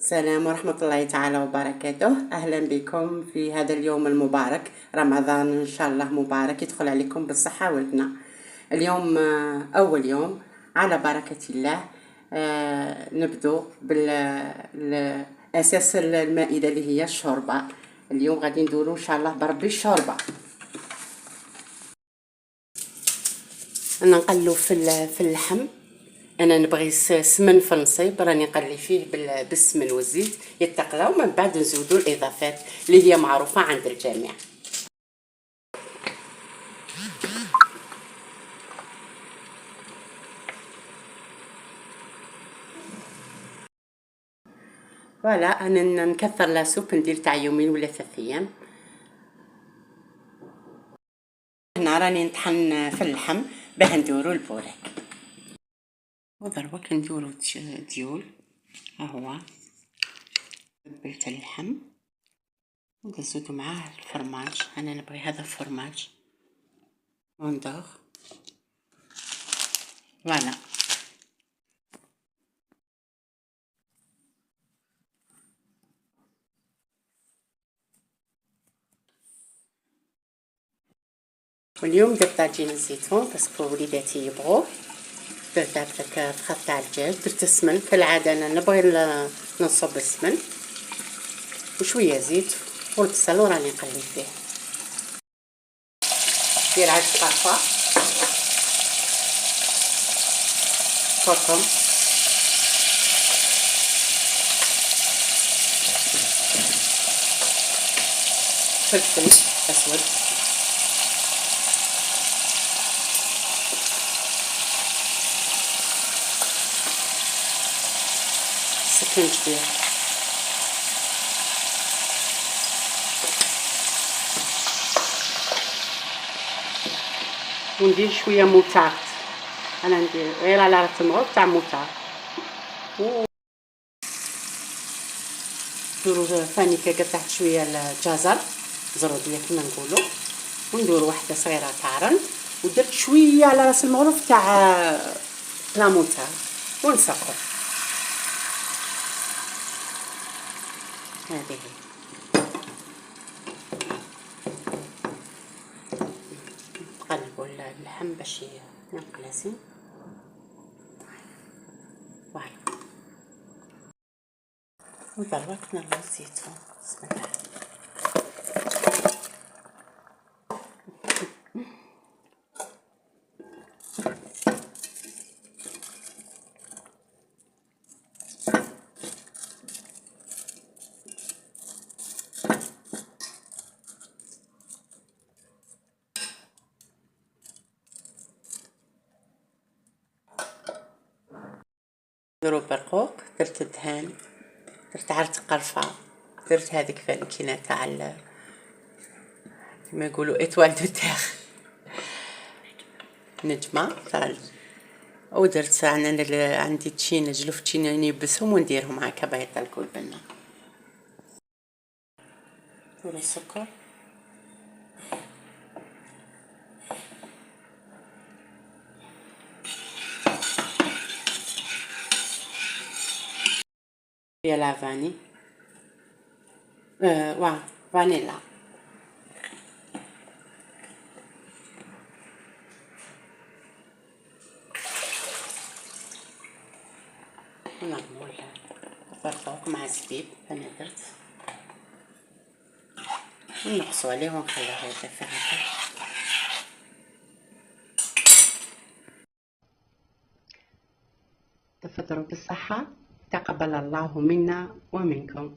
السلام ورحمة الله تعالى وبركاته. أهلا بكم في هذا اليوم المبارك، رمضان إن شاء الله مبارك يدخل عليكم بالصحة والهنا. اليوم أول يوم على بركة الله. نبدو بالأساس المائدة اللي هي الشوربة. اليوم غادي ندورو إن شاء الله بربي الشوربة. أنا نقلو في اللحم. انا نبغي سمن في النصيب، راني نقلي فيه بالسمن والزيت يتقلاو، من بعد نزودوا الاضافات اللي هي معروفه عند الجميع. فوالا انا نكثر لا سوب، ندير تاع يومين ولا 3 ايام. هنا راني نطحن في اللحم باه نديرو البوريك، ودربا كنديرو ديول. ها هو تبلت اللحم ونزيدو معاه الفرماج. انا نبغي هذا الفرماج وندوغ. فوالا واليوم درت طاجين الزيتون باسكو وليداتي يبغوه. درت هكاك فخاد تاع الدجاج، درت السمن. في العاده انا نبغي نصب السمن وشويه زيت والبصل وراني نقلي فيه. دير عاد قرفه، كركم، فلفل اسود، سكينجبير، وندير شويه موتارد. انا ندير غير على تمغط تاع موتارد. نديرو ثاني قطعت شويه الجزر زروديه كما نقولوا، ونديرو واحده صغيره تاع رند، ودرت شويه على راس المغرف تاع لاموتار ونسقط. هذه نقلبوا اللحم باش ينقلاسين. فوالا وضربت نرمي الزيتون. بسم الله. نديرو برقوق، درت الدهان، درت عرض قرفه، درت هذيك فانكينه تاع كما يقولوا اتوال دو تيغ، نجمه تاع. ودرت انا عندي تشينه جلوف تشينه نيبسهم ونديرهم هكا باه يطلقوا البنه. نديرو السكر، شويه لافاني، فانيلا، ونعمل البرقوق مع الزبيب انا درت، ونقصوا عليه ونخليه يدفع هكا. تفضلوا بالصحة، تقبل الله منا ومنكم.